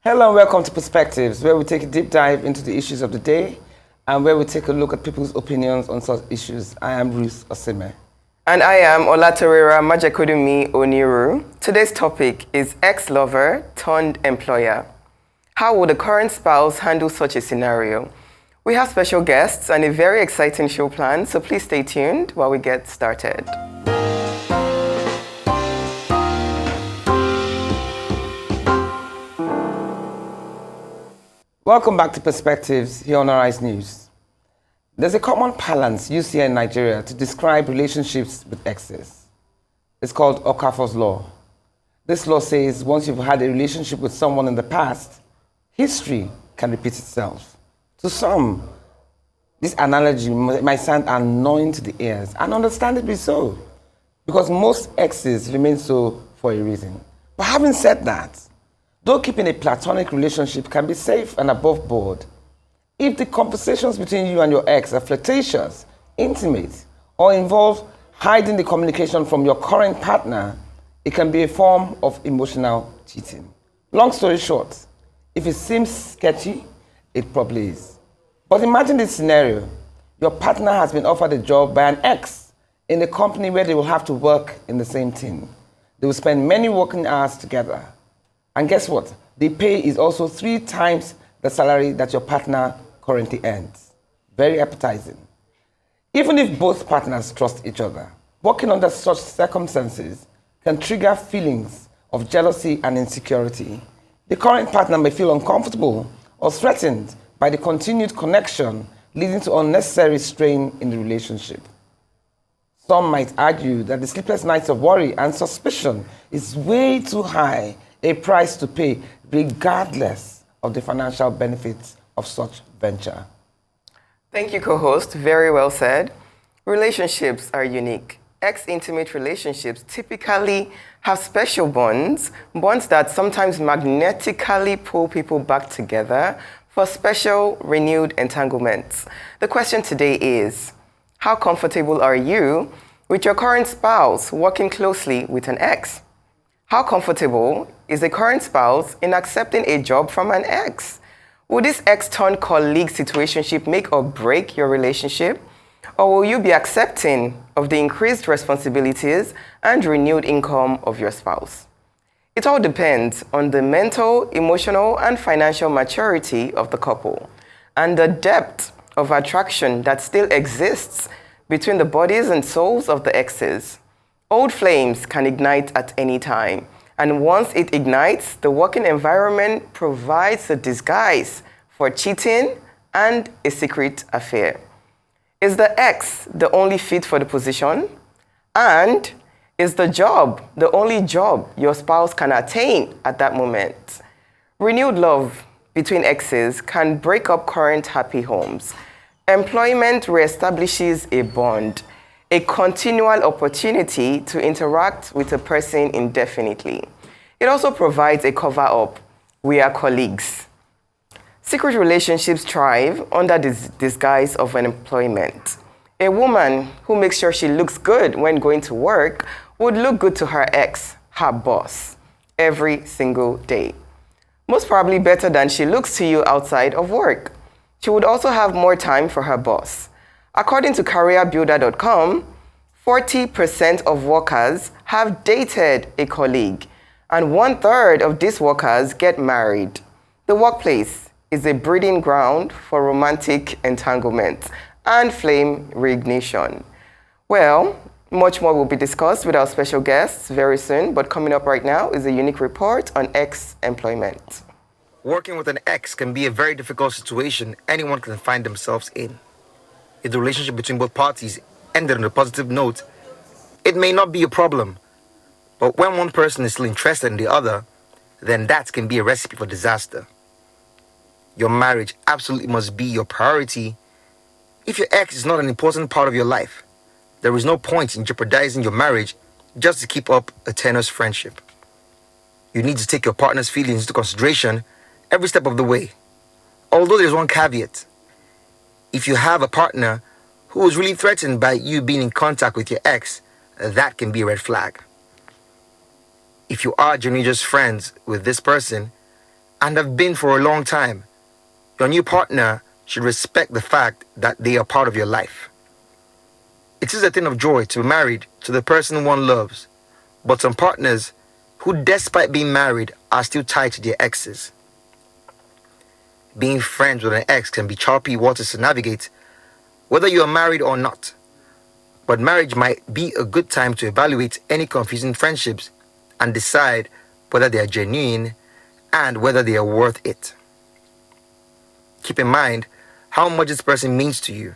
Hello and welcome to Perspectives, where we take a deep dive into the issues of the day and where we take a look at people's opinions on such issues. I am Ruth Osime. And I am Olatorera Majekodunmi-Oniru. Today's topic is ex-lover turned employer. How would a current spouse handle such a scenario? We have special guests and a very exciting show planned, so please stay tuned while we get started. Welcome back to Perspectives here on Arise News. There's a common parlance used here in Nigeria to describe relationships with exes. It's called Okafor's Law. This law says once you've had a relationship with someone in the past, history can repeat itself. To some, this analogy might sound annoying to the ears, and understandably so, because most exes remain so for a reason. But having said that, though keeping a platonic relationship can be safe and above board, if the conversations between you and your ex are flirtatious, intimate, or involve hiding the communication from your current partner, it can be a form of emotional cheating. Long story short, if it seems sketchy, it probably is. But imagine this scenario. Your partner has been offered a job by an ex in a company where they will have to work in the same team. They will spend many working hours together. And guess what? The pay is also 3 times the salary that your partner currently earns. Very appetizing. Even if both partners trust each other, working under such circumstances can trigger feelings of jealousy and insecurity. The current partner may feel uncomfortable or threatened by the continued connection, leading to unnecessary strain in the relationship. Some might argue that the sleepless nights of worry and suspicion is way too high a price to pay, regardless of the financial benefits of such venture. Thank you, co-host. Very well said. Relationships are unique. Ex-intimate relationships typically have special bonds that sometimes magnetically pull people back together for special, renewed entanglements. The question today is, how comfortable are you with your current spouse working closely with an ex? How comfortable is a current spouse in accepting a job from an ex? Will this ex-turned-colleague situationship make or break your relationship? Or will you be accepting of the increased responsibilities and renewed income of your spouse? It all depends on the mental, emotional, and financial maturity of the couple and the depth of attraction that still exists between the bodies and souls of the exes. Old flames can ignite at any time, and once it ignites, the working environment provides a disguise for cheating and a secret affair. Is the ex the only fit for the position? And is the job the only job your spouse can attain at that moment? Renewed love between exes can break up current happy homes. Employment reestablishes a bond, a continual opportunity to interact with a person indefinitely. It also provides a cover-up. We are colleagues. Secret relationships thrive under this disguise of employment. A woman who makes sure she looks good when going to work would look good to her ex, her boss, every single day. Most probably better than she looks to you outside of work. She would also have more time for her boss. According to careerbuilder.com, 40% of workers have dated a colleague, and 1/3 of these workers get married. The workplace is a breeding ground for romantic entanglement and flame reignition. Well, much more will be discussed with our special guests very soon, but coming up right now is a unique report on ex-employment. Working with an ex can be a very difficult situation anyone can find themselves in. If the relationship between both parties ended on a positive note, it may not be a problem. But when one person is still interested in the other, then that can be a recipe for disaster. Your marriage absolutely must be your priority. If your ex is not an important part of your life, there is no point in jeopardizing your marriage just to keep up a tenuous friendship. You need to take your partner's feelings into consideration every step of the way. Although there's one caveat. If you have a partner who is really threatened by you being in contact with your ex, that can be a red flag. If you are genuinely just friends with this person and have been for a long time, your new partner should respect the fact that they are part of your life. It is a thing of joy to be married to the person one loves, but some partners who, despite being married, are still tied to their exes. Being friends with an ex can be choppy waters to navigate, whether you are married or not. But marriage might be a good time to evaluate any confusing friendships and decide whether they are genuine and whether they are worth it. Keep in mind how much this person means to you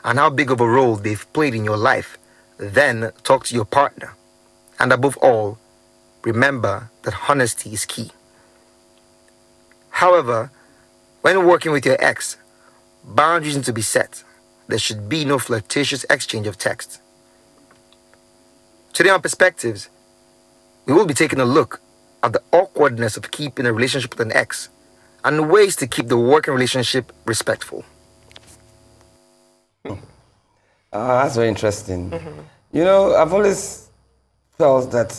and how big of a role they've played in your life. Then talk to your partner. And above all, remember that honesty is key. However, when working with your ex, boundaries need to be set. There should be no flirtatious exchange of text. Today on Perspectives, we will be taking a look at the awkwardness of keeping a relationship with an ex and ways to keep the working relationship respectful. That's very interesting. You know, I've always felt that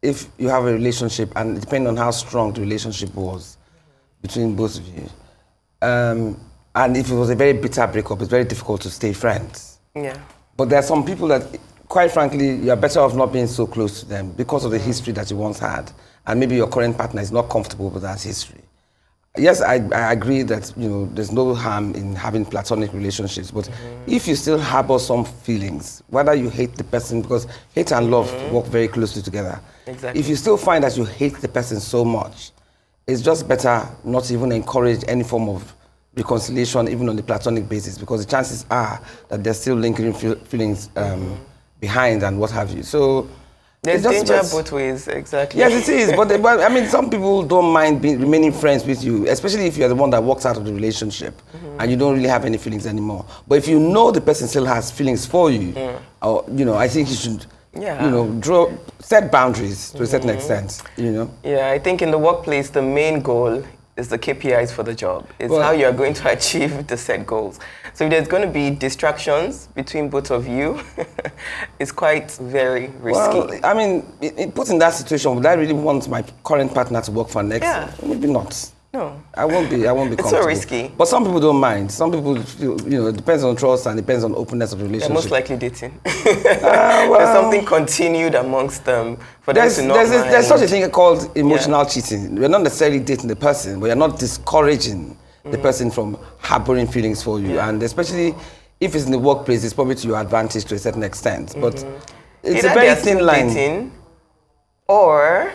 if you have a relationship, and depending on how strong the relationship was between both of you, and if it was a very bitter breakup, it's very difficult to stay friends. Yeah. But there are some people that, quite frankly, you're better off not being so close to them because of the history that you once had, and maybe your current partner is not comfortable with that history. Yes, I agree that, you know, there's no harm in having platonic relationships, but if you still harbor some feelings, whether you hate the person, because hate and love work very closely together. Exactly. If you still find that you hate the person so much, it's just better not to even encourage any form of reconciliation, even on the platonic basis, because the chances are that there's still lingering feelings behind and what have you. So there's danger both ways, exactly. Yes, it is. But I mean, some people don't mind remaining friends with you, especially if you're the one that walks out of the relationship and you don't really have any feelings anymore. But if you know the person still has feelings for you, or, you know, I think you should, you know, set boundaries to a certain extent, you know. Yeah, I think in the workplace, the main goal is the KPIs for the job. It's how you're going to achieve the set goals. So if there's going to be distractions between both of you, it's quite very risky. Well, I mean, put in that situation, would I really want my current partner to work for next? Yeah. Maybe not. No. I won't be comfortable. It's so risky. But some people don't mind. Some people feel, you know, it depends on trust and depends on openness of the relationship. They're most likely dating. There's something continued amongst them for them to not mind. There's such a thing called emotional cheating. You're not necessarily dating the person, but you're not discouraging the person from harboring feelings for you. And especially if it's in the workplace, it's probably to your advantage to a certain extent. But it's either a very thin line. Dating, or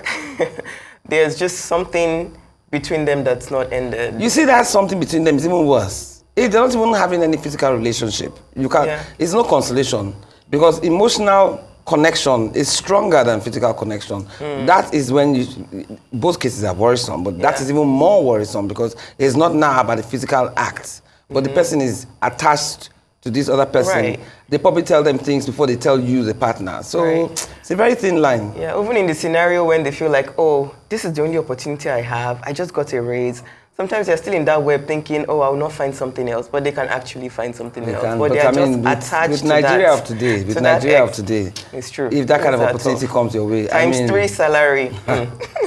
there's just something between them that's not ended. You see, that something between them is even worse. If they're not even having any physical relationship, you can't. It's no consolation, because emotional connection is stronger than physical connection. That is when both cases are worrisome, but that is even more worrisome because it's not now about the physical act, but the person is attached to this other person. They probably tell them things before they tell you, the partner. So it's a very thin line. Yeah, even in the scenario when they feel like, oh, this is the only opportunity I have, I just got a raise. Sometimes they're still in that web thinking, oh, I will not find something else, but they can actually find something else. But they are just attached with to Nigeria that. Of today, with Nigeria of today, it's true. If that kind of opportunity comes your way, ×3 salary.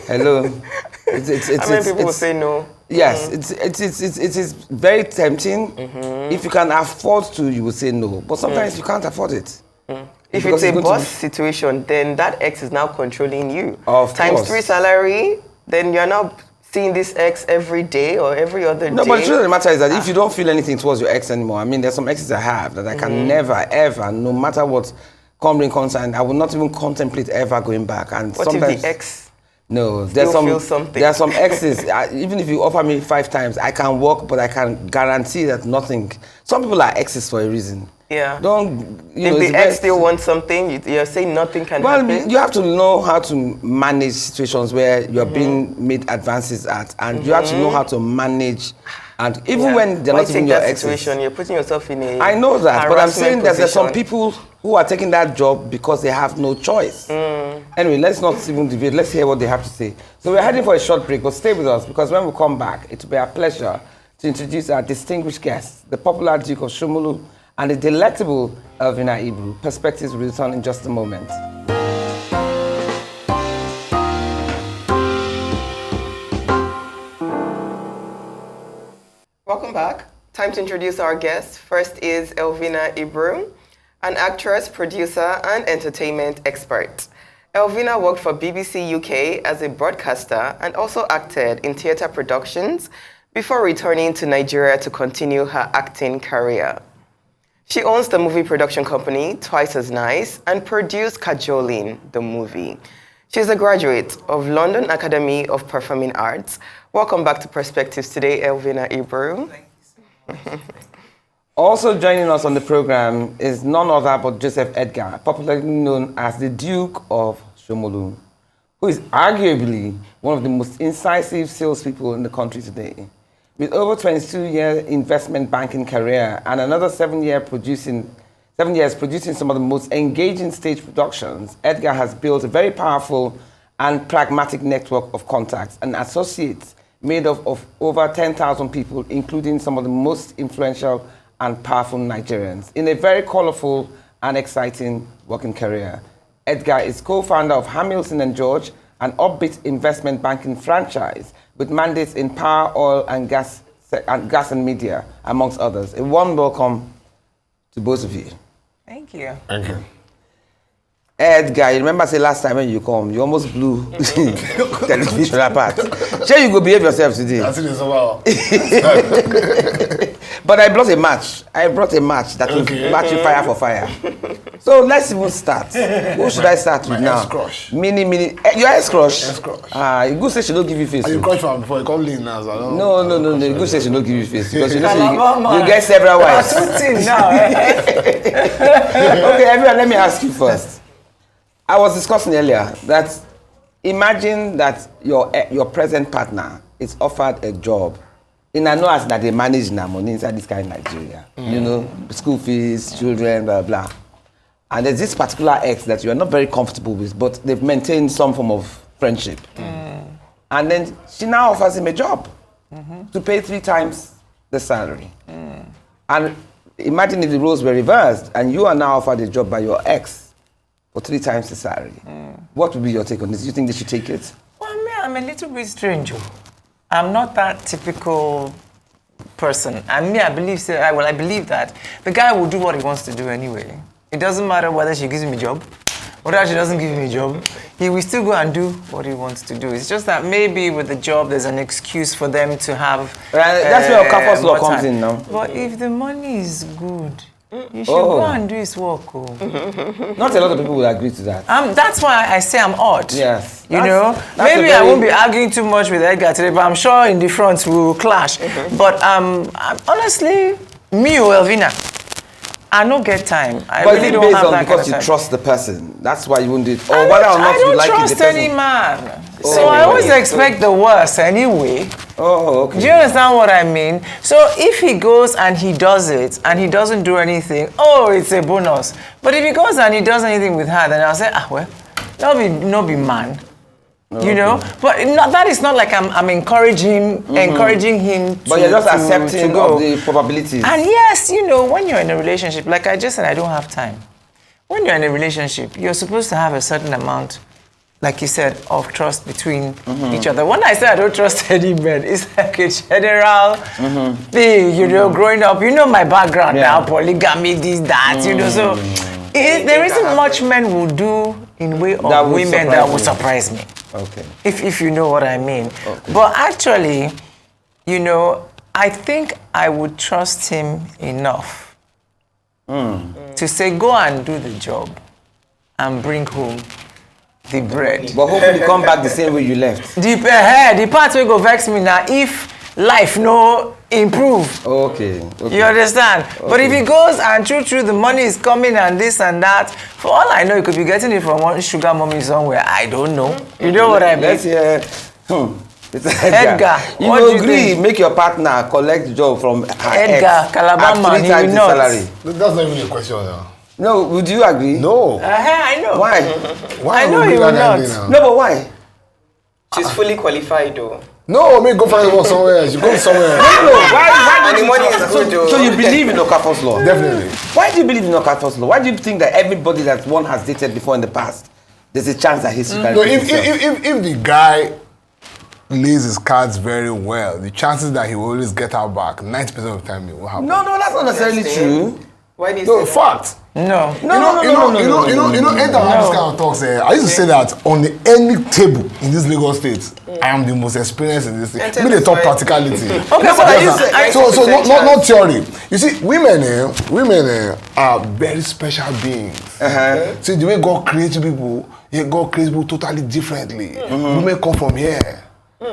Hello. How many people will say no? Yes, it is very tempting. If you can afford to, you will say no. But sometimes you can't afford it. If it's a boss situation, then that ex is now controlling you. Of course. ×3 salary, then you're now seeing this ex every day or every other day. No, but the truth of the matter is that if you don't feel anything towards your ex anymore, I mean, there's some exes I have that I can never, ever, no matter what comes in concern, I will not even contemplate ever going back. And what sometimes, if the ex? No, there are some exes, even if you offer me 5 times, I can walk, but I can guarantee that nothing. Some people are exes for a reason. Yeah. If the ex still wants something, you're saying nothing can happen? Well, you have to know how to manage situations where you're being made advances at, and you have to know how to manage. And even when they're not even your exes. Situation, you're putting yourself in a I know that, but I'm saying that there's some position. people who are taking that job because they have no choice. Anyway, let's not even debate. Let's hear what they have to say. So we're heading for a short break, but stay with us, because when we come back, it will be our pleasure to introduce our distinguished guests, the popular Duke of Shomolu and the delectable Elvina Ibru. Perspectives will return in just a moment. Time to introduce our guests. First is Elvina Ibru, an actress, producer, and entertainment expert. Elvina worked for BBC UK as a broadcaster and also acted in theatre productions before returning to Nigeria to continue her acting career. She owns the movie production company Twice as Nice and produced Kajolin, the movie. She's a graduate of London Academy of Performing Arts. Welcome back to Perspectives today, Elvina Ibru. Thank you so much. Also joining us on the program is none other but Joseph Edgar, popularly known as the Duke of Shomolu, who is arguably one of the most incisive salespeople in the country today. With over 22-year investment banking career and another 7 years producing some of the most engaging stage productions, Edgar has built a very powerful and pragmatic network of contacts and associates made up of over 10,000 people, including some of the most influential and powerful Nigerians, in a very colorful and exciting working career. Edgar is co-founder of Hamilton & George, an upbeat investment banking franchise with mandates in power, oil, and gas and media, amongst others. A warm welcome to both of you. Thank you. Thank you. Edgar, you remember say last time when you come, you almost blew television apart. Sure, you go behave yourself today. I think it's a while. But I brought a match. That will match you fire for fire. So let's even start. Who should I start with now? Ex-crush. Your ex-crush? Ex-crush. You go say she don't give you face. You crushed one before, you come lean now, so I don't No. You go say she don't give you face. Because you know Alabama. you get several wives. Now, Okay, everyone, let me ask you first. I was discussing earlier that imagine that your present partner is offered a job in a know as that they manage their money inside this kind of Nigeria. You know, school fees, children, blah, blah. And there's this particular ex that you are not very comfortable with, but they've maintained some form of friendship. And then she now offers him a job to pay 3 times the salary. And imagine if the roles were reversed and you are now offered a job by your ex for 3 times the salary. What would be your take on this? Do you think they should take it? well, me, I'm a little bit strange. I'm not that typical person. And me, I believe that the guy will do what he wants to do anyway. It doesn't matter whether she gives him a job, whether she doesn't give him a job. He will still go and do what he wants to do. It's just that maybe with the job, there's an excuse for them to have. That's where Okafor's law comes in now. But if the money is good, you should go and do his work. Not a lot of people will agree to that. That's why I say I'm odd. Yes. That's maybe I won't be arguing too much with Edgar today, but I'm sure in the front we will clash. But honestly, me or Elvina, I don't get time. I But really is it don't based have on that because kind you of time. trust the person? That's why you won't do it. Or whether or not you like it, the I don't trust person. any man. So I always expect the worst anyway. Oh, okay. Do you understand what I mean? So if he goes and he does it and he doesn't do anything, it's a bonus. But if he goes and he does anything with her, then I'll say, no be man. Okay. You know? But that is not like I'm encouraging him to But you're just accepting to go. of the probabilities. And yes, when you're in a relationship, like I just said, I don't have time. When you're in a relationship, you're supposed to have a certain amount, like you said, of trust between each other. When I say I don't trust any man, it's like a general thing, growing up. You know my background now, polygamy, this, that, so there isn't much men will do in way of women that will surprise me. Okay. If you know what I mean. Okay. But actually, I think I would trust him enough to say, go and do the job and bring home the bread. But hopefully you come back the same way you left. The part will go vex me now if life no improve. Okay. You understand? Okay. But if he goes and true, the money is coming and this and that, for all I know, he could be getting it from one sugar mommy somewhere. I don't know. You know what I mean? Let's hear. It's Edgar, you what will do you agree, think? make your partner collect the job from her Edgar, ex Calabar man, at 3 he times will the not. salary. That's not even a question now. No, would you agree? No. I know. Why? Why I know would we you do will that not. now? No, but why? She's fully qualified though. No, me go find work somewhere else. You go somewhere else. No, why And do the you money is good though. So you believe in Okafor's law? Definitely. Why do you believe in Okafor's law? Why do you think that everybody that one has dated before in the past, there's a chance that history can No, repeat if itself? the guy lays his cards very well, the chances that he will always get her back, 90% of the time it will happen. No, that's not necessarily true. Why do you No, say fact. No. Anytime I have this kind of talks, I used to say that on any table in this Lagos state, I am the most experienced in this thing. And Me, they talk practicality. Okay, so not theory. You see, women are very special beings. See, the way God creates people, God creates people totally differently. Women come from here.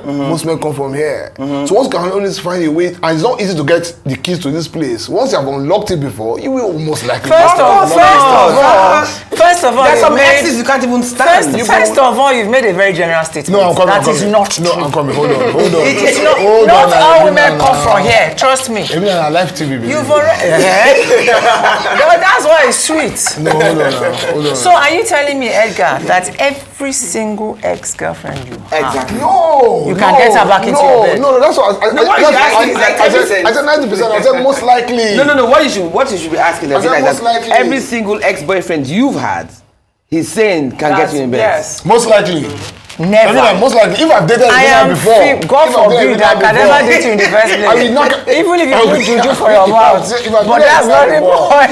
Most men come from here. So once you can always find a way, and it's not easy to get the keys to this place. Once you have unlocked it before, you will most likely. First of all, there's some exes you can't even stand. First of all, you've made a very general statement. No, I'm coming. That is not true. No, I'm coming. Hold on. It is not all women come from here. Trust me. Even on live TV, baby. You've already. That's why it's sweet. No, hold on. So are you telling me, Edgar, that every single ex-girlfriend you have, Exactly. No, you can get her back into your bed? No, that's what I said 90%. I said most likely. No. What you should be asking them is that every single ex-boyfriend you've had, he's saying can get you in bed. Yes. Most likely. Never. Most likely, if I've dated Evina before, God forbid I can never date you in the first place. I mean, even if you do juju for your mouth. But that's not the point.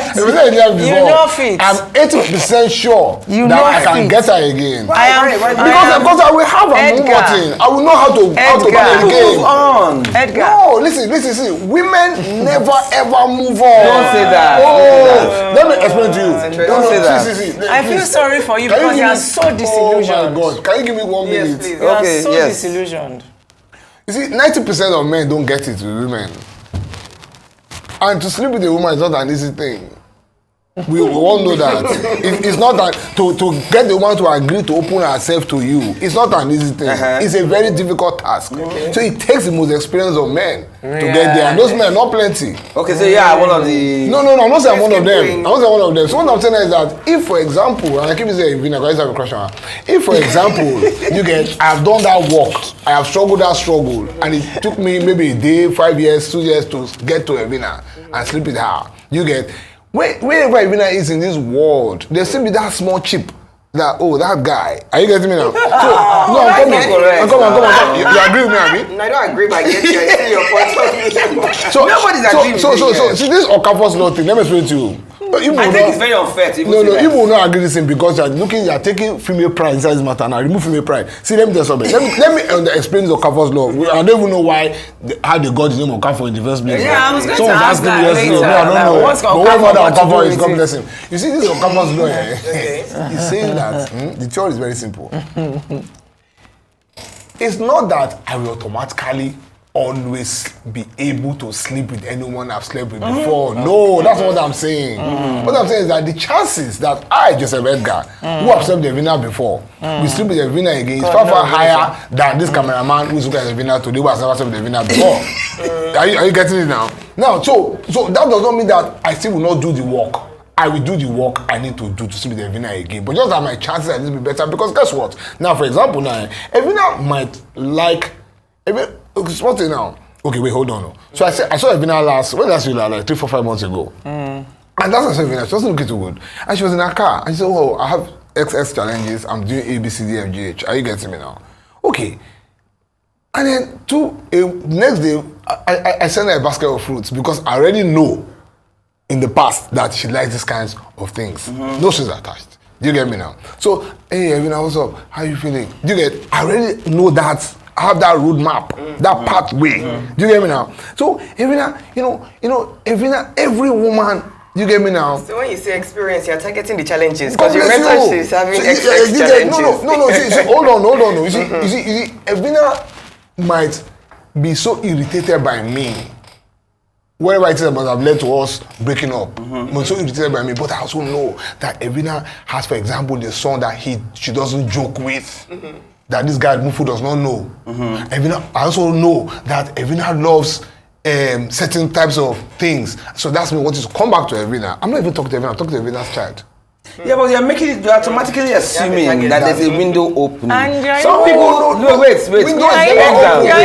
You know fit. I'm 80% sure that I can get her again. Because I will have a moment. I will know how to play the game. Move on. Edgar. No, listen. Women never ever move on. Don't say that. Let me explain to you. Don't say that. I feel sorry for you because you are so disillusioned. Oh my God. Can you give me 1 minute? Yes, please. You are so disillusioned. You see, 90% of men don't get it with women. And to sleep with a woman is not an easy thing. We all know that. It's not that to get the woman to agree to open herself to you, it's not an easy thing. It's a very difficult task. So it takes the most experience of men to get there. And those men are not plenty. Okay, so one of the... No, I'm not saying I'm one of them. I'm not saying one of them. So what I'm saying is that if, for example, and I keep saying Elvina, because I have a crush on her. If, for example, I've done that work, I have struggled that struggle, and it took me maybe a day, 5 years, 2 years to get to Elvina and sleep with her. Wherever Elvina is in this world, there still be that small chip. That guy. Are you getting me now? I'm coming. You agree with me, Abi? No, I don't agree, but I get you. I see your point. Nobody's agreeing with me. So see this Okafor's law thing, let me explain to you. I think it's very unfair to you will not agree with him because you're taking female pride inside this matter now. Remove female pride. See, let me tell you something. Let me explain this Okafor's law. I don't even know how they got the name Okafor in the first place. Yeah, I was going to ask that later. No, I don't know. What's But whatever Okafor is, God it? bless him. You see, this Okafor's law, he's saying that the theory is very simple. It's not that I will automatically always be able to sleep with anyone I've slept with before. No, that's not what I'm saying. What I'm saying is that the chances that Joseph Edgar, who have slept with Elvina before, will sleep with Elvina again is far higher than this cameraman who's looking at Elvina today who has never slept with Elvina before. Are you getting it now? Now, so that does not mean that I still will not do the work. I will do the work I need to do to sleep with Elvina again. But just that my chances are a little bit better because guess what? Now, for example, Elvina might like... What's it now? Okay, wait, hold on. So I saw Elvina like 3, 4, 5 months ago. And that's what I saw Elvina. She wasn't looking too good. And she was in her car. And she said, I have XX challenges. I'm doing A, B, C, D, F, G, H. Are you getting me now? Okay. And then next day, I sent her a basket of fruits because I already know in the past that she likes these kinds of things. No strings attached. Do you get me now? So, hey, Elvina, what's up? How are you feeling? I already know that. I have that roadmap, that pathway. Do you get me now? So, Elvina, Elvina, every woman, do you get me now? So when you say experience, you're targeting the challenges because you mentioned she's having challenges. No. See, hold on. You see, Elvina might be so irritated by me. Whatever it is that must have led to us breaking up. So irritated by me. But I also know that Elvina has, for example, the son that she doesn't joke with. That this guy Mufu does not know. Elvina, I also know that Elvina loves certain types of things. So that's me wanting to come back to Elvina. I'm not even talking to Elvina, I'm talking to Elvina's child. Yeah, but you're automatically assuming that there's a window opening. And some people, wait. You're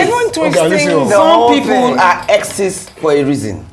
even twisting some people are exes for a reason.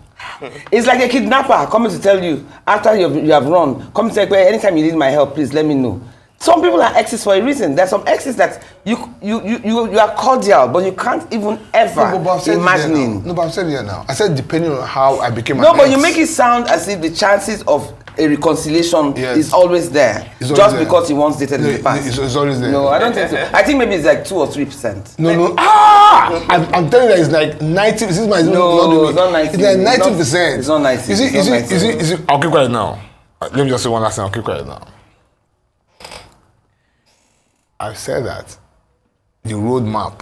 It's like a kidnapper coming to tell you after you have run, come to say, anytime you need my help, please let me know. Some people are exes for a reason. There's some exes that you are cordial, but you can't even ever imagine. No, but I've said it here now. I said depending on how I became an No, but ex. you make it sound as if the chances of a reconciliation is always there, It's always just there. because he once dated in the past. It's always there. No, I don't think so. I think maybe it's like 2 or 3%. No. I'm telling you that it's like 90. This is my No, it's not 90. It's like 90%. It's not 90. Is it? I'll keep quiet now. Let me just say one last thing. I'll keep quiet now. I've said that the roadmap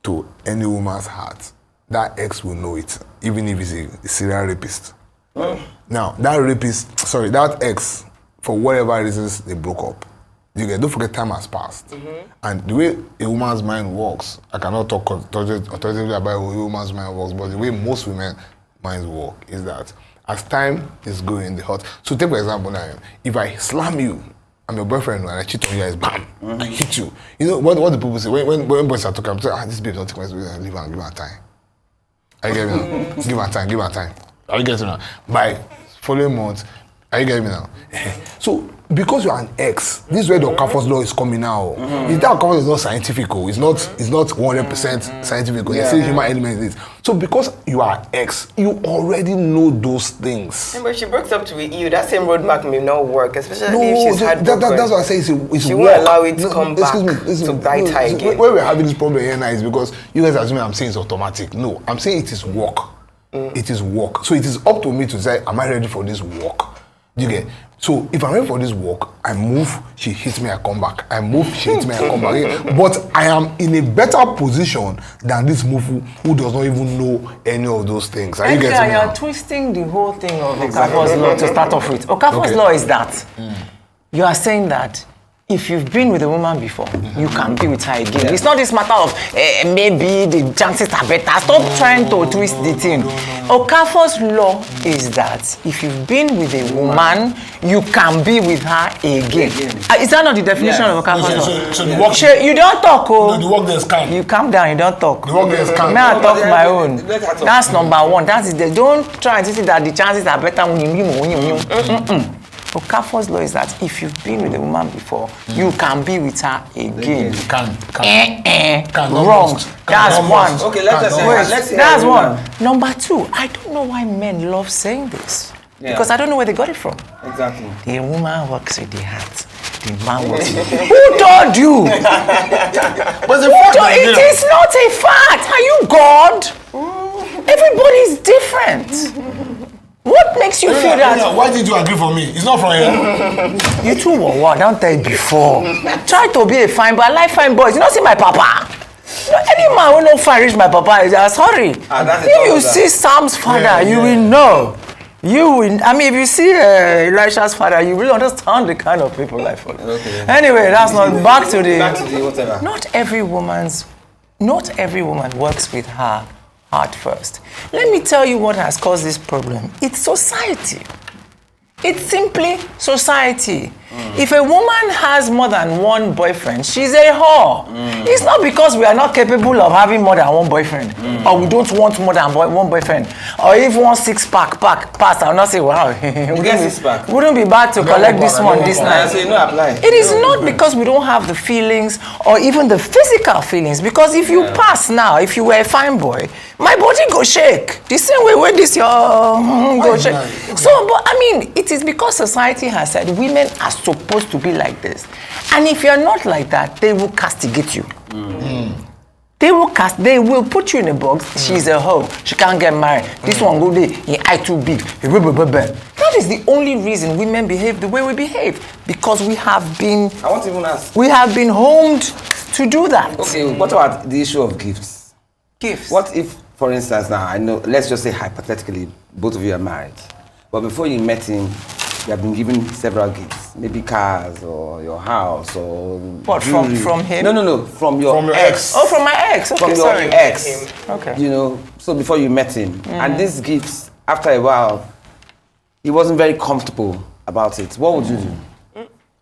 to any woman's heart, that ex will know it, even if he's a serial rapist. Now, that ex, for whatever reasons, they broke up. Don't forget time has passed. And the way a woman's mind works, I cannot talk authoritatively about how a woman's mind works, but the way most women's minds work is that as time is going, the hurt. So take for example now, if I slam you, I'm your boyfriend and I cheat on you, guys, bam, I hit you. You know what the people say when boys are talking, I'm saying, this babe don't take my space, leave her time. Are you getting me now? Give her time. Are you getting me now? By following months, are you getting me now? So because you're an ex, this is where the Okafor's law is coming now. Is that Okafor is not scientific? It's not 100% scientific. There's still human element in it. So because you are ex, you already know those things. But she breaks up with you. That same roadmap may not work, especially if she's heartbroken. That's what I say. It's she work. won't allow it to come back Excuse to bite her again. Where we're having this problem here now is because you guys are assuming I'm saying it's automatic. No, I'm saying it is work. It is work. So it is up to me to say, am I ready for this work? You get? So if I'm ready for this work, I move, she hits me, I come back. I move, she hits me, I come back. But I am in a better position than this mufu who does not even know any of those things. Are you Edgar, getting me? you're twisting the whole thing of Okafor's law to start off with. Okafor's law is that you are saying that if you've been with a woman before, you can be with her again. It's not this matter of maybe the chances are better. Stop trying to twist the thing. Okafor's law is that if you've been with a woman, you can be with her again. Is that not the definition of Okafor's law? So the work, You don't talk, oh. the work there is kind. You calm down, you don't talk. The work there is kind. May I talk my own? That's number one. That is don't try and say that the chances are better when you Okafor's law is that if you've been with a woman before, you can be with her again. Wrong. That's one. Okay, let's say That's one. Number two, I don't know why men love saying this. Because I don't know where they got it from. Exactly. The woman works with the heart. The man works with the Who told you? It is not a fact. Are you God? Everybody is different. What makes you feel that? Why did you agree for me? It's not from here. You two were what? Don't tell you before. Try to be a fine boy. I like fine boys. You don't see my papa. Any man who don't fine reach my papa is sorry. If you see Sam's father, you will know. If you see Elisha's father, you will understand the kind of people I follow. Okay. Anyway, that's not back to the whatever. Not every woman works with her heart first. Let me tell you what has caused this problem. It's society. It's simply society. If a woman has more than one boyfriend, she's a whore. It's not because we are not capable of having more than one boyfriend, or we don't want more than one boyfriend, or if one six-pack pass, I'll not say, wow, wouldn't be bad to collect this one this night. It is not because we don't have the feelings or even the physical feelings, because if you pass now, if you were a fine boy, my body go shake. The same way when this go shake. So, but I mean, it is because society has said women are supposed to be like this. And if you're not like that, they will castigate you. They will put you in a box. She's a hoe. She can't get married. This one go there. He eye too big. That is the only reason women behave the way we behave. Because we have been... I want to even ask. We have been honed to do that. Okay, what about the issue of gifts? Gifts? What if, for instance, now, I know, let's just say hypothetically, both of you are married. But before you met him, you have been given several gifts. Maybe cars or your house or... What, from him? No. From your ex. Oh, from my ex. Okay, from sorry. Your ex. Okay. You know, so before you met him. And these gifts, after a while, he wasn't very comfortable about it. What would you do?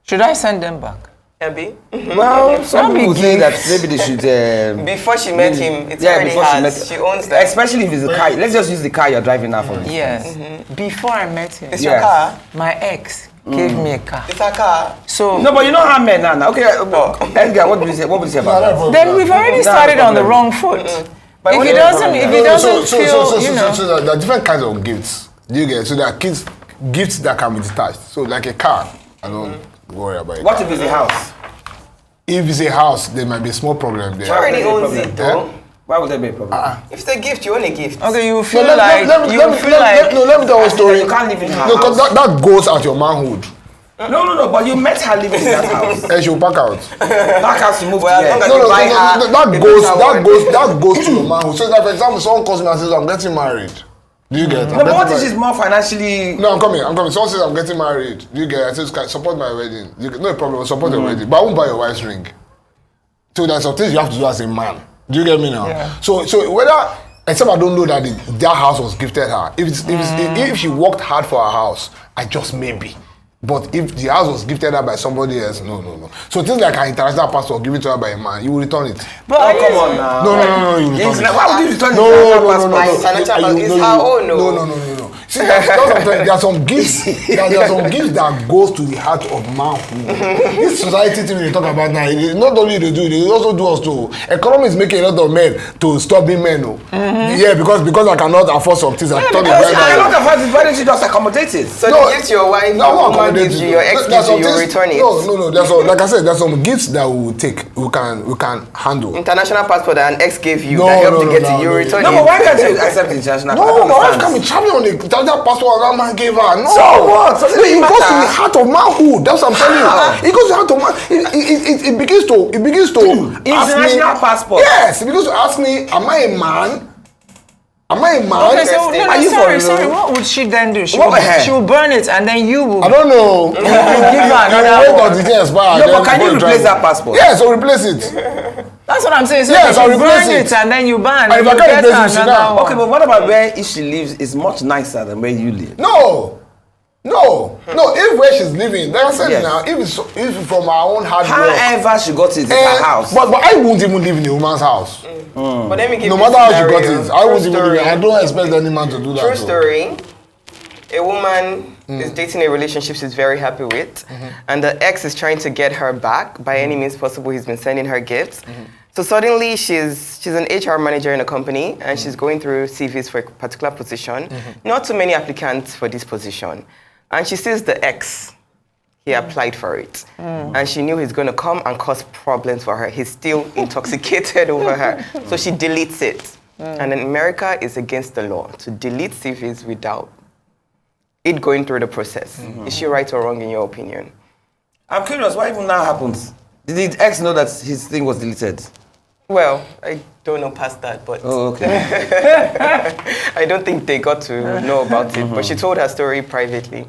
Should I send them back? Abby? Well, some people say that maybe they should... before she met him, it's already hers. She owns that. Especially if it's a car. Let's just use the car you're driving now for instance. Yes. Before I met him. It's your car? My ex gave me a car. It's a car. So No, but you know how men are now. Okay, Edgar, what would you say? What would you say about that? then we've already started on the wrong foot. But If when he you- doesn't So feel, you know. there are different kinds of gifts. Do you get? So there are gifts that can be detached. So like a car, I don't worry about it. What if it's a house? If it's a house, there might be a small problem there. She already owns it, though. Why would there be a problem? If it's a gift, you own a gift. Okay, you No, feel let like me tell you a story. You can't live in her No, house. because that goes at your manhood. No, but you met her living in that house. And she'll pack out. Back house to move Well, to as long here. as you buy her a That goes to your manhood. So that, for example, someone calls me and says, I'm getting married. Do you get? No, but what if she's more financially... No, I'm coming. Someone says, I'm getting married. Do you get? I say, support my wedding. No problem, support your wedding. But I won't buy your wife's ring. So there's some things you have to do as a man. Do you get me now? Yeah. So whether, except I don't know that that house was gifted her. If she worked hard for her house, I just maybe. But if the house was gifted her by somebody else, no. So things like her international passport given to her by a man, you will return it. But come on now. No, you return it. Why would you return No. International passport is her own, No. See, that's what I'm saying. There are some gifts. There are some gifts that goes to the heart of manhood. This society thing we talk about now, not only they do, they also do us too. Economy is making a lot of men to stop being men. Yeah, because I cannot afford some things. I thought Because I don't afford it, why don't you just accommodate it? So the gift your wife, your woman gives you, your ex gives you, you return it. No. Like I said, there's some gifts that we will take, we can handle. International passport that an ex gave you that helped to get it, you return No, it. but why can't you accept the international No, my wife passport? can be traveling on the international passport that man gave her. No. So what? So It goes to the heart of manhood. That's what I'm telling you. It goes to the heart of man. It begins to ask me. International passport. Yes, it begins to ask me, am I a man? Okay, so Are you for real? sorry. What would she then do? She What will, the hell? she will burn it, and then you will I don't know. give her another Wait one. until it expires. No, but can you replace that passport? Yes, I'll replace it. That's what I'm saying. So Yes, if I'll you replace burn it. it, and then you burn, And if you I can't get replace her it, sit another down. one. Okay, but what about where if she lives is much nicer than where you live? No. If where she's living, like I said Yes. now, if from our own hard work. However she got it, it's her house. But I won't even live in a woman's house. But let me give No you matter a how she got scenario. it, I won't True even live. story. I don't expect any man to do that. True though. story. A woman is dating a relationship she's very happy with, and the ex is trying to get her back by any means possible. He's been sending her gifts. So suddenly she's an HR manager in a company, and she's going through CVs for a particular position. Not too many applicants for this position. And she sees the ex. He applied for it. And she knew he's going to come and cause problems for her. He's still intoxicated over her. So she deletes it. And in America, it's against the law to delete CVs without it going through the process. Is she right or wrong in your opinion? I'm curious, what even now happens? Did the ex know that his thing was deleted? Well, I don't know past that, but Oh, okay. I don't think they got to know about it. But she told her story privately.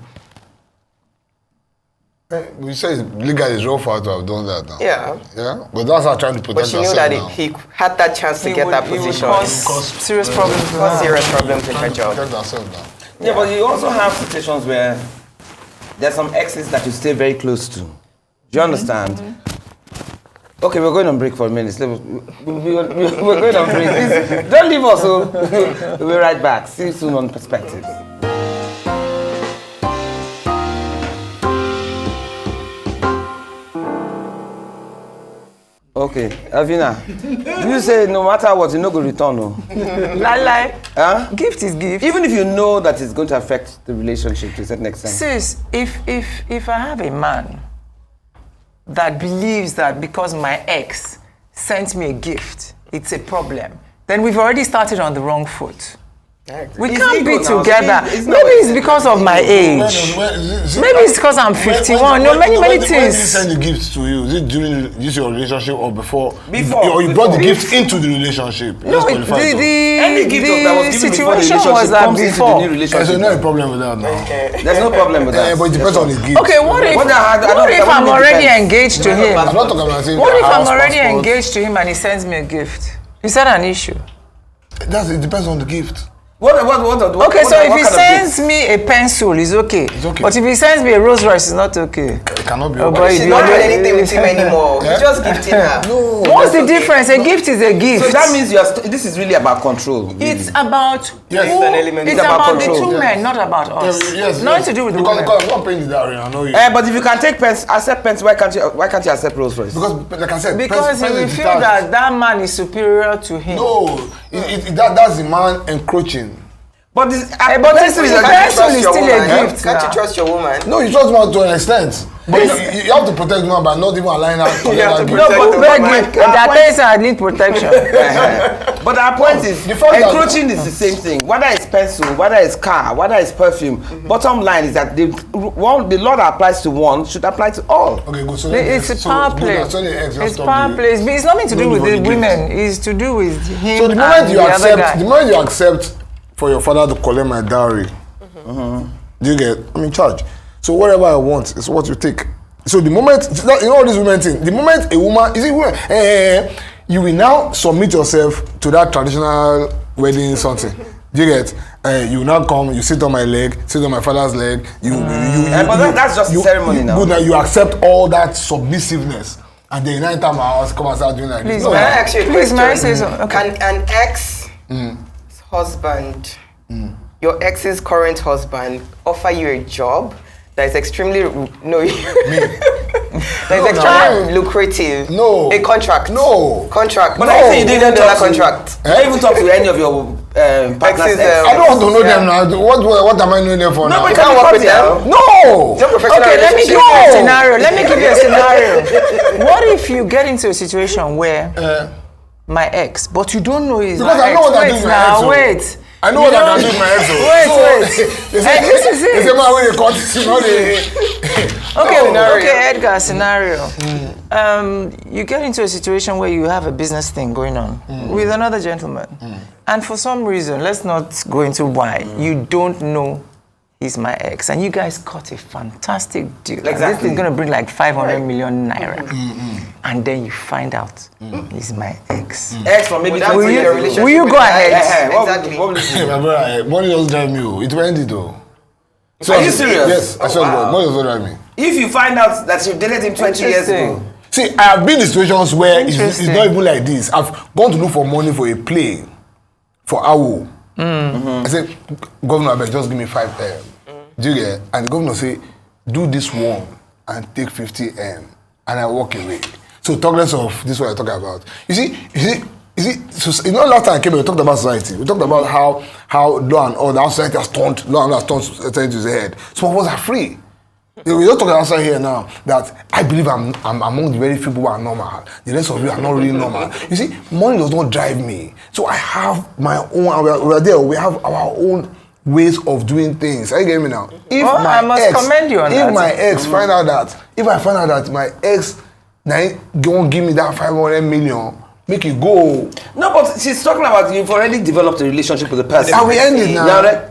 We say legally it's wrong for her to have done that now. Yeah. But that's her trying to protect But she knew herself that now. he had that chance to get that It would position. cause serious problems. with Cause her. serious problems in her Trying to job. protect herself now. Yeah, but you also have situations where there's some exes that you stay very close to. Do you understand? Okay, we're going on break for a minute. We're going on break. Please, don't leave us. We'll be right back. See you soon on Perspectives. Okay, Elvina, you say no matter what, you no go return, no? Lie. Huh? Gift is gift. Even if you know that it's going to affect the relationship to a certain extent. Sis, if I have a man that believes that because my ex sent me a gift, it's a problem, then we've already started on the wrong foot. We It's can't be ego now. together. It's Maybe not- it's because of my age. Maybe it's because I'm 51. No, many When did he things. send the gifts to you? Is it during your relationship or before? Before. Or you brought the gift into the relationship? No, Let's qualify it though. Any gift that was the given before the situation relationship was that comes into the before. new There's relationship. no problem with that now. There's no problem with that. But it depends on the gift. Okay, what if What I don't- what if I I'm don't already depends. engaged to him? I'm not talking about saying What if I'm house, already passport. engaged to him and he sends me a gift? Is that an issue? It depends on the gift. Okay, so if he sends me a pencil, it's okay. It's okay. But if he sends me a Rolls Royce, it's not okay. It cannot be. Oh, okay. boy, She's not doing anything with him anymore. He's just gifting her. No. What's the difference? A gift is a gift. So that means this is really about control. Really. It's about Yes. who, It's an element. it's It's about about the control. two men, not about us. Yes. Nothing to do with the women. Because I'm not paying the dowry. I know you. But if you can take accept pence, why can't you accept Rolls Royce? Because, like I said, Because he will feel that man is superior to him. No, that's the man encroaching. But this, but pencil is a pencil gift. is still a gift. Can't you now. trust your woman? No, you trust man to an extent. But you have to protect man by not even allowing her to You have to gift. No, protect but the beg woman. you, there are things I need protection. But our point is, the fact that- encroaching is the same thing. Whether it's pencil, whether it's car, whether it's perfume. Bottom line is that the law that applies to one should apply to all. Okay, good. So It's a power play. It's power play. It's nothing to do with the women. It's to do with him So the moment and you the other guy. accept, the moment you accept for your father to collect my dowry, do you get? I'm in charge. So whatever I want is what you take. So the moment you know all these women thing, the moment a woman is it women, you will now submit yourself to that traditional wedding something. Do you get? You will now come, you sit on my leg, sit on my father's leg. But that's just a ceremony now. Good, now you accept all that submissiveness, and then you now enter my house, come and start doing like Please, this. Can I ask you a Please, question? may I say something? Okay. Can an ex-husband, your ex's current husband, offer you a job that is extremely extremely lucrative? No. A contract? No. Contract. But no. I say you didn't $1 talk to contract. You don't even talk to any of your partners. Exes, I don't want to know Yeah. them now. What am I knowing them for now? but You can't work with them. No! It's not professional Okay, let me give relationship. you a scenario. Let me give you a scenario. What if you get into a situation where my ex, but you don't know he's Because my I know ex. what I do Wait with my now, ex, oh. wait. I know You what I don't- can do with my ex. oh. Wait, So, wait. They say, And this is it. They say, man, when they cut, you know, they... Okay, Scenario. okay, Edgar, scenario. You get into a situation where you have a business thing going on with another gentleman. And for some reason, let's not go into why, you don't know he's my ex. And you guys cut a fantastic deal. Like, this Exactly. is going to bring like 500 million naira. And then you find out he's my ex. Ex for maybe Would that 20 be years a ago. relationship Will you with go the ahead? ex? Exactly. Exactly. My brother, money doesn't drive me. Oh. It depends, though. So, Are you serious? Yes, I swear to God, money doesn't drive me. If you find out that you dated him 20 years ago, Interesting. See, I have been in situations where it's Interesting. not even like this. I've gone to look for money for a play, for AWO. I said, Governor, I beg, just give me 5 M. Do you get? And the governor say, do this one and take 50 M. And I walk away. So talk less of this is what I talk about. You see, so, you know, last time I came here, we talked about society. We talked about how law and order, how society has turned, law and order has turned society to the head. Some of us are free. We don't talk outside here now that I believe I'm among the very few people who are normal. The rest of you are not really normal. You see, money does not drive me. So I have my own, we are there, we have our own ways of doing things. Are you getting me now? If Well, I must commend you on if that. my ex find out that, if I find out that my ex won't give me that 500 million, make it go. no, but she's talking about you've already developed a relationship with the person. I will end it now.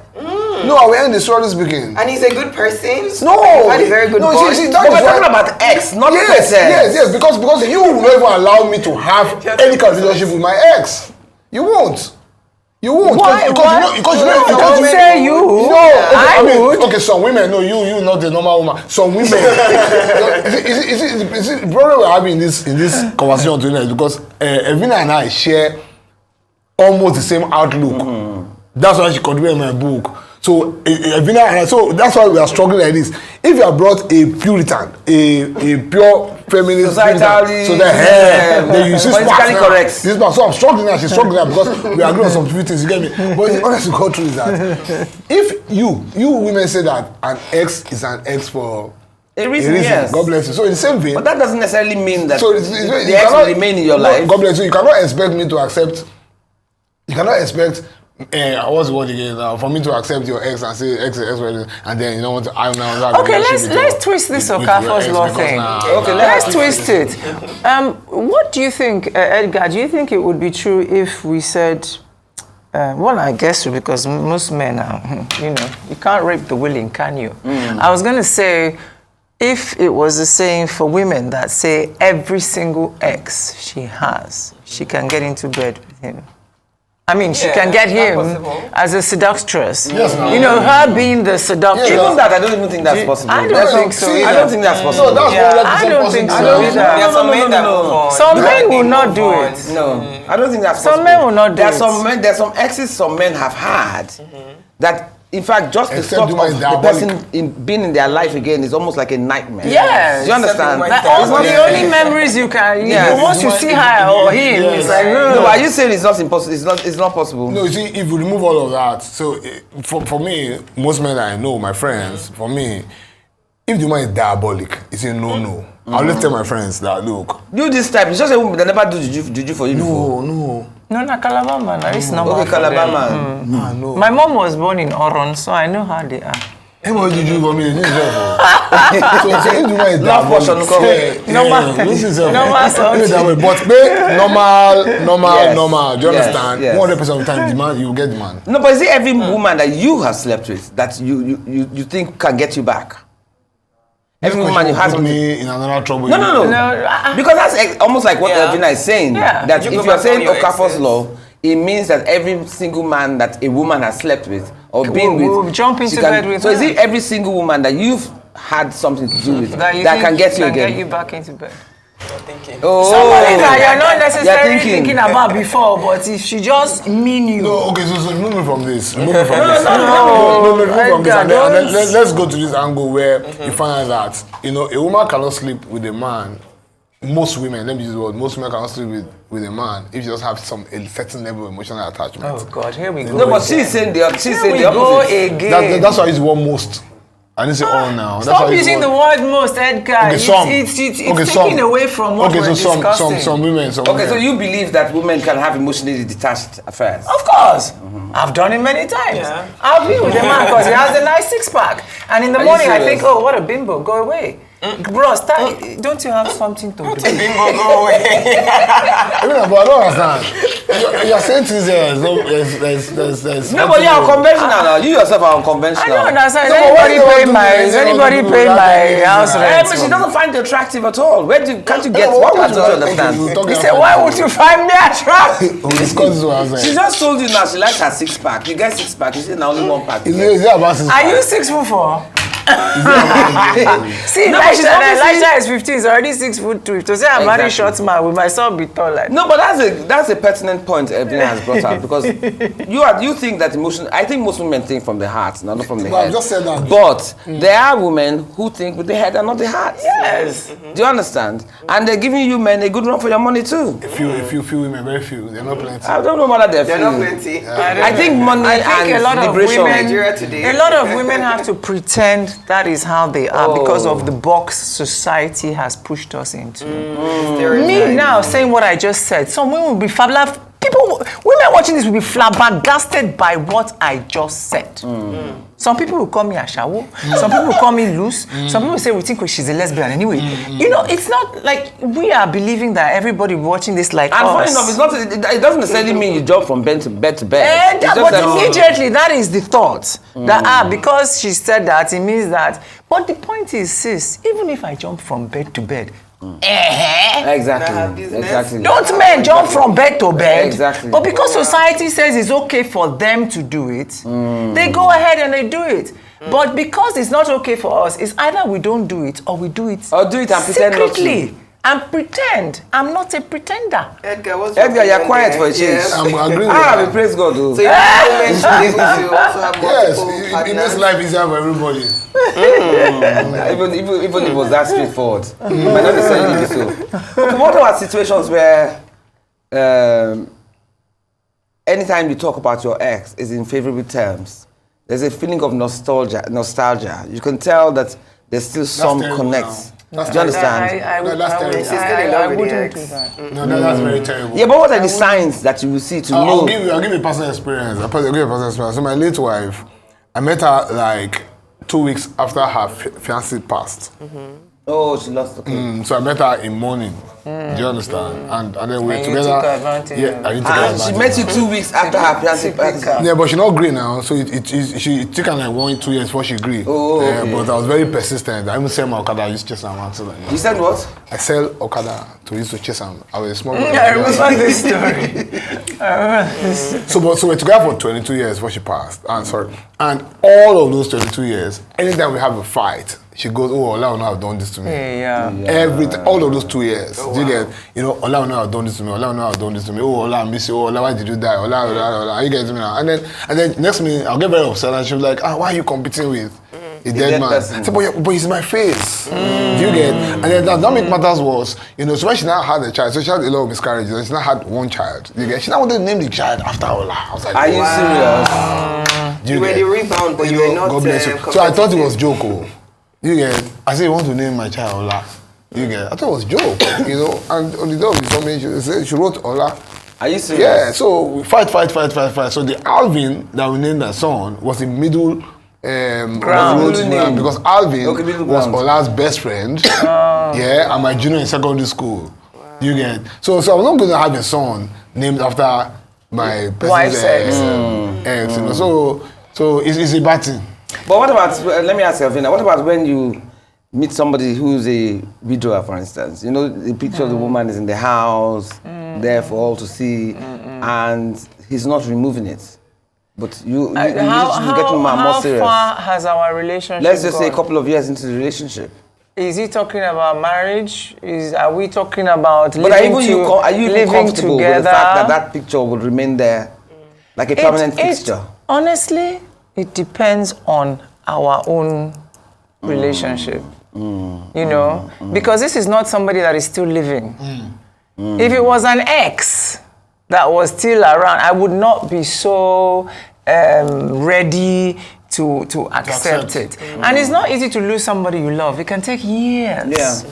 No, I will end it, sorry speaking. And he's a good person. No, You've had a very good no, bond. see, that But is we're why- talking about ex, not yes, person. yes, because you will never allow me to have any kind of relationship with my ex. You won't. You won't. Why? Because you know, No, don't say you. No, okay, I mean, would. Okay, some women, no, you not the normal woman. Some women. is it the problem we're having in this conversation tonight because Elvina and I share almost the same outlook. That's why she contributed in my book. So Elvina and I, so that's why we are struggling like this. If you have brought a Puritan, a pure feminist, Societally, so then you see politically sparks now. correct. This part, so I'm struggling now. She's struggling now because we agree on some few things. You get me? But the honest to God truth is that if you women say that an ex is an ex for A reason, yes. God bless you. So in the same vein, But that doesn't necessarily mean that so the you ex cannot- will remain in your no, life. God bless you. You cannot expect me to accept. You cannot expect. What's the word again? For me to accept your ex and say ex, and then you know what? I now have a Okay, relationship let's with twist this your Okafor's ex law because thing. now- Okay, Let's twist it. What do you think, Edgar? Do you think it would be true if we said, well, I guess so, because most men are, you can't rape the willing, can you? I was going to say, if it was the same for women that say every single ex she has, she can get into bed with him. I mean, she can get him as a seductress. Yes, ma'am. You know, her being the seductress. Even that, I don't even think that's possible. I don't think so. I don't think that's possible. No, that's I don't think so either. There are some men that move on. Some men will not move do on. it. No, I don't think that's Some possible. men will not do There's it. some men, there's some exes some men have had that, in fact, just the Except thought the one of is the diabolic. person being in their life again is almost like a nightmare. Yes. Do you understand? Except Like, the all the only memories you can, Yes. once you see her or him, it's like, No, but are you saying it's not impossible? It's not possible. No, you see, if you remove all of that, so for me, most men that I know, my friends, for me, if the man is diabolic, it's a no-no. I always tell my friends that, look, Do this type. It's just a woman that never do juju for you before. no, no, Calabar man, it's normal. Okay, for Calabar them. man. no. My mom was born in Oron, so I know how they are. Hey, what did you for me? This is so if the man is Love portion, diabolic, Normal. this is Normal something. But normal, Yes. normal. Do you Yes, understand? yes. 100% of the time, the man, you get the man. No, but is it every woman that you have slept with that you think can get you back? Every woman you have put me in another trouble. No. No, Because that's almost like what Yeah. Elvina is saying. Yeah. That You if go you're back saying on your Okafor's exes. law, it means that every single man that a woman has slept with or been will with, jump into she can- bed with So is her. it every single woman that you've had something to do with that, you can think get you can again? get you back into bed. Oh, Somebody that you're not You're necessarily thinking. thinking about before, but if she just mean you. No, okay, so remove me from this. Remove me from this. no, remove from this. Edgar, And don't- let's go to this angle where you find out that, you know, a woman cannot sleep with a man. Most women, let me use the word, most women cannot sleep with a man if you just have a certain level of emotional attachment. Oh God, here we go. No, but she's saying she's Here saying we the go opposite. again. That's why I use the word most. I didn't say all now. That's why I Stop use using the word most, Edgar. Okay, some. It's Okay, taking some. away from what we're so discussing. some women. Okay, so you believe that women can have emotionally detached affairs? Of course. I've done it many times. Yeah. I've been with a man because he has a nice six-pack. And in the Are you morning I serious? think, oh, what a bimbo, go away. Bro, don't you have something to do? Bimbo, go away. But I don't understand. You're saying things there. There's No, but you're unconventional now. You yourself are unconventional. I don't understand. Is No, but why anybody do you paying do my this? is anybody You know, paying people my that house pay rent? But she doesn't find it attractive at all. Can't you get? Yeah, but What why can't would you you- understand? okay, we'll talk He about said, why would you find me attractive? We'll discuss this what I'm She saying. just told you now she likes her six pack. You get six pack. You say now only one pack. Is it about Are you 6'4"? See, No, but she's obviously- Elisha is 15, he's already 6'2". To say I'm very Exactly. short man, we might still be tall like No, but that's a pertinent point Elvina has brought up because you think that emotion. I think most women think from the heart, not from the Well, I've head. just said that. But there are women who think with the head and not the heart. Yes. Do you understand? And they're giving you men a good run for your money too. Few women, very few. They're not plenty. I don't know whether they're There are few. not plenty. I think money I think and a lot of liberation. women, Nigeria today. a lot of women have to pretend that is how they are because of the box society has pushed us into. Me now saying what I just said, some women will be fabulous. Women watching this will be flabbergasted by what I just said. Some people will call me Ashawo. Some people will call me loose. Some people say we think she's a lesbian anyway. You know, it's not like we are believing that everybody watching this like And us. funny enough, it doesn't necessarily mean you jump from bed to bed. It's just But that- immediately, that is the thought. That because she said that, it means that. But the point is, sis, even if I jump from bed to bed, Exactly. Exactly. don't men jump from bed to bed? Exactly. But because society says it's okay for them to do it, they go ahead and they do it. But because it's not okay for us, it's either we don't do it or we do it Or do it and pretend not to. secretly. And pretend. I'm not a pretender. Edgar, what's Edgar, you're opinion quiet there? for a change. Yes. I'm agreeing with Ah, that. we praise God, though. So you think women should be able to also have Yes, multiple it makes partners? life easier for everybody. Even if it was that straightforward, it might not necessarily be so. Okay, what about situations where anytime you talk about your ex is in favorable terms, there's a feeling of nostalgia. You can tell that there's still some terrible connect. now. That's Do you understand? No, that's terrible. She's still in love with the wouldn't ex. do that. No, that's very terrible. Yeah, but what are the signs that you will see to I'll know? give you a personal experience. I'll give you a personal experience. So my late wife, I met her like 2 weeks after her fiancé passed. Oh, she lost. Okay. So I met her in morning. Do you understand? And then we're And you together. took advantage Yeah, of I it. didn't take And advantage. she met you 2 weeks after her fiancé party. Yeah, but she not agree now. So it took her like 1-2 years before she agreed. Oh, okay. But I was very persistent. I even sell my Okada. I used to chase her around. You said what? I sell Okada to used to chase her. I was a small boy. I remember this story. So we're together for 22 years before she passed. And all of those 22 years, anytime we have a fight, she goes, "Oh, Ola will not have done this to me." Yeah. All of those 2 years, do you get? Ola will not have done this to me. Ola will not have done this to me. Oh, Ola, I miss you. Oh, Ola, why did you die? Ola. You get me now? And then next minute, I'll get very upset, and she'll be like, why are you competing with a dead man? I said, but it's my face. Do you get? And then that make matters worse. So when she now had a child, so she had a lot of miscarriages, and she now had one child. You get? She now wanted to name the child after Ola. I was like, Are you serious? You were the rebound, but you were not. God bless you. So I thought it was joke. You get? I said, you want to name my child Ola? You get? I thought it was joke, And on the day of the summit, she wrote Ola. Are you serious? Yeah, so we fight. So the Alvin that we named that son was the middle Ground. because Alvin middle was ground. Ola's best friend. Yeah, and my junior in secondary school. You get? So I'm not going to have a son named after my Wife's ex. ex. So it's a bad thing. But what about, let me ask you, Elvina, what about when you meet somebody who's a widower, for instance? The picture of the woman is in the house, there for all to see, and he's not removing it. But you get more serious. How far has our relationship Let's just say a gone? couple of years into the relationship. Is he talking about marriage? Are we talking about But are you living even comfortable together? with the fact that picture will remain there like a permanent fixture? Honestly, it depends on our own relationship. Because this is not somebody that is still living. If it was an ex that was still around, I would not be so ready to accept it. And it's not easy to lose somebody you love. It can take years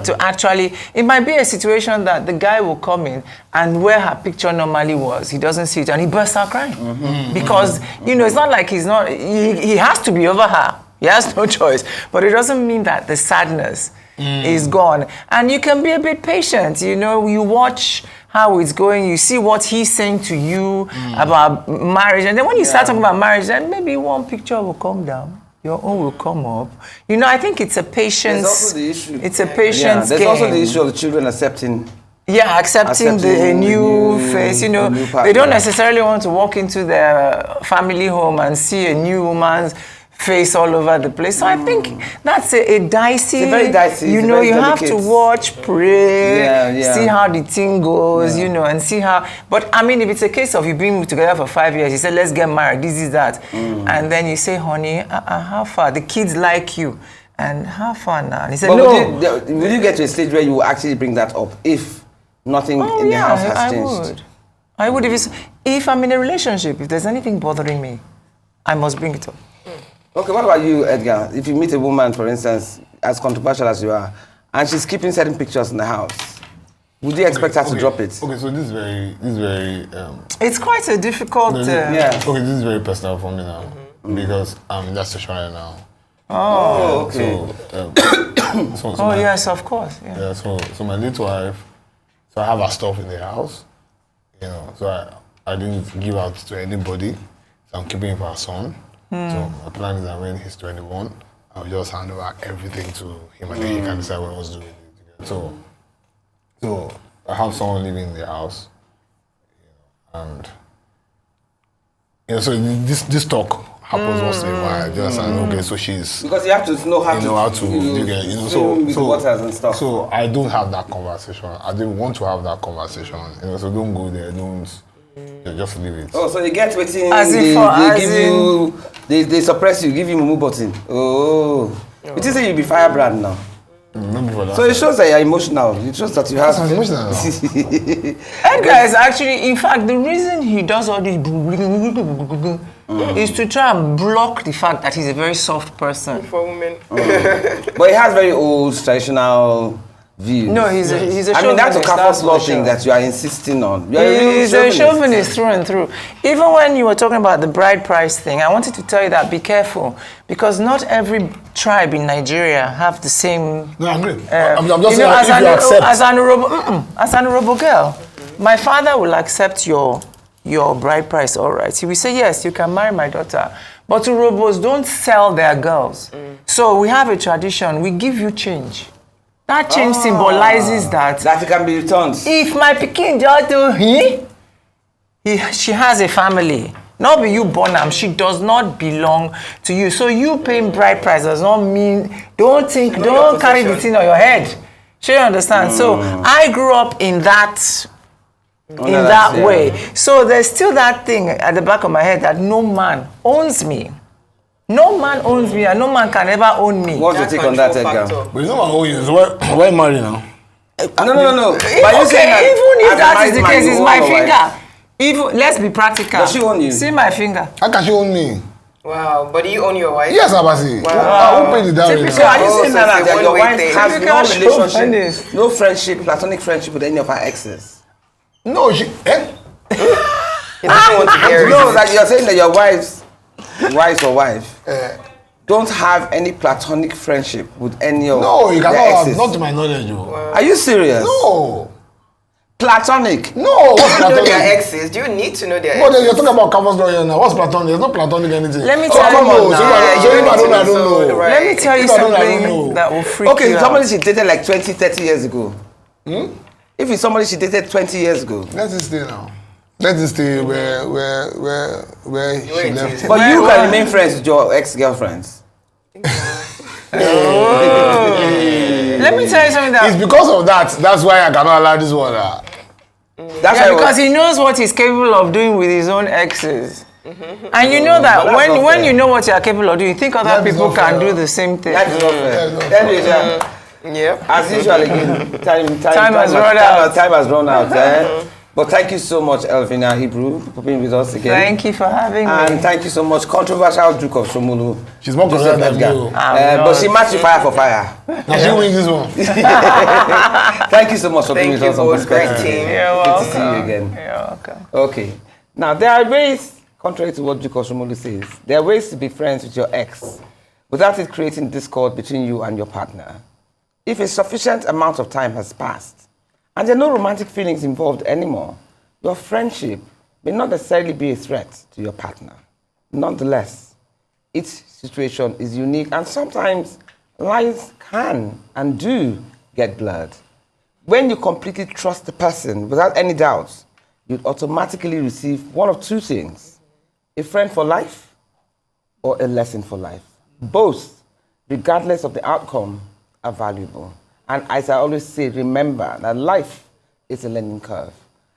to actually, it might be a situation that the guy will come in and where her picture normally was, he doesn't see it and he bursts out crying. Because, it's not like he has to be over her. He has no choice. But it doesn't mean that the sadness is gone. And you can be a bit patient. You watch how it's going, you see what he's saying to you about marriage. And then when you start talking about marriage, then maybe one picture will come down. Your own will come up. I think it's a patience. There's also the issue. It's a patience There's game. also the issue of the children accepting. Yeah, accepting the new face. the new partner. They don't necessarily want to walk into their family home and see a new woman's face all over the place. So I think that's a dicey. It's a very dicey. You have to watch, pray, see how the thing goes, and see how. But if it's a case of you being together for 5 years, you say, let's get married, this is that. And then you say, honey, how far? The kids like you. And how far now? And he said, no. Will you get to a stage where you will actually bring that up if nothing in the house has changed? I would. If I'm in a relationship, if there's anything bothering me, I must bring it up. Okay, what about you, Edgar? If you meet a woman, for instance, as controversial as you are, and she's keeping certain pictures in the house, would you expect her to drop it? Okay, so this is very. It's quite a difficult. Okay, this is very personal for me now because I'm in that situation right now. Oh, okay. So yes, of course. Yeah. So my late wife, so I have her stuff in the house, So I didn't give out to anybody, so I'm keeping it for her son. So my plan is that when he's 21, I'll just hand over everything to him and then he can decide what he wants to do with it. So I have someone living in the house, and so this talk happens once in a while. Just okay, so she's because you have to know how to so waters and stuff. So I don't have that conversation. I didn't want to have that conversation. So don't go there. Just leave it. Oh, so they get waiting. They suppress you, give you mumu button. Oh. It is you be firebrand now. So it shows that you're emotional. It shows that you have. I'm emotional. Edgar is actually, in fact, the reason he does all this is to try and block the fact that he's a very soft person. For women. But he has very old, traditional views. No, he's a I mean, that's a chauvinist, Okafor's that's law for thing sure. that you are insisting on. You are a real He's a chauvinist through and through. Even when you were talking about the bride price thing, I wanted to tell you that be careful because not every tribe in Nigeria have the same. No, I agree. I'm just You know, saying, if you accept. as an honorable girl, my father will accept your bride price, all right. He will say, yes, you can marry my daughter. But Urobos don't sell their girls. So we have a tradition, we give you change. That change symbolizes that it can be returned. if my pikin just do she has a family. Not be you born am, she does not belong to you. So you paying bride price does not mean, don't carry the thing on your head. Sure, you understand? So I grew up in that way. So there's still that thing at the back of my head that no man owns me. No man owns me and no man can ever own me. What's your take on that, Edgar? But it's not my own, so why marry now? No. But you Okay, saying even if as a that is married the man, case, you it's own my your wife. finger. Even, let's be practical. Does she own you? See my finger. How can she own me? Wow, but do you own your wife? Yes, Abasi. Wow. I won't pay the dowry. So are you saying so that it's a your one-way wife thing. has no Typical relationship, chauvinist. no friendship, platonic friendship with any of her exes? No, she. He doesn't want to hear No, it. that you're saying that your wife don't have any platonic friendship with any of No, you their cannot have, exes. not to my knowledge. Oh. Are you serious? No. Platonic. No, what's You know their platonic? exes. Do you need to know their But exes? then you're talking about Okafor's law here now. What's platonic? There's no platonic anything. Let me So tell I don't you know. now. So if I don't Yeah, know. right. Let me tell you If I don't know, I don't something know. that will freak Okay, you somebody out. she dated like 20, 30 years ago. If it's somebody she dated 20 years ago. Let it stay now. Let it stay where she Wait, left is it. But you can remain friends with your ex-girlfriends. Let me tell you something It's that. because of that. That's why I cannot allow this one. That's Yeah, why because he knows what he's capable of doing with his own exes. And you know But that that's not when fair. you know what you are capable of doing, you think other That is people not can fair. do the same thing. That is not fair. Yeah, no. Anyways, Yep. as usual, again, time has run out. Time has run out. But thank you so much, Elvina, Ibru, for being with us again. Thank you for having And me. thank you so much, controversial Duke of Shomulu. She's more Joseph considered than Edgar. you. But she matched you fire for fire. Now she wins this one. Thank you so much for being Thank with you us on both. Great Perspective. team. You're Good to see you welcome. again. You're welcome. Okay. Now, there are ways, contrary to what Duke of Shomulu says, there are ways to be friends with your ex without it creating discord between you and your partner. If a sufficient amount of time has passed and there are no romantic feelings involved anymore, your friendship may not necessarily be a threat to your partner. Nonetheless, each situation is unique and sometimes lines can and do get blurred. When you completely trust the person without any doubts, you'd automatically receive one of two things: a friend for life or a lesson for life. Both, regardless of the outcome, are valuable. And as I always say, remember that life is a learning curve.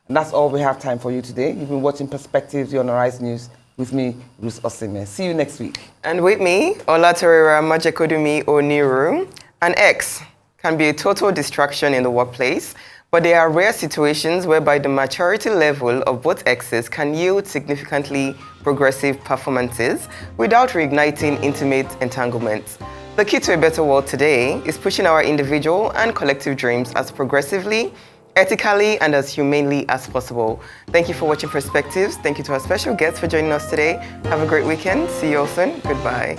And that's all we have time for you today. You've been watching Perspectives on Arise News with me, Bruce Osime. See you next week. And with me, Majekodunmi-Oniru. An ex can be a total distraction in the workplace, but there are rare situations whereby the maturity level of both exes can yield significantly progressive performances without reigniting intimate entanglements. The key to a better world today is pushing our individual and collective dreams as progressively, ethically, and as humanely as possible. Thank you for watching Perspectives. Thank you to our special guests for joining us today. Have a great weekend. See you all soon. Goodbye.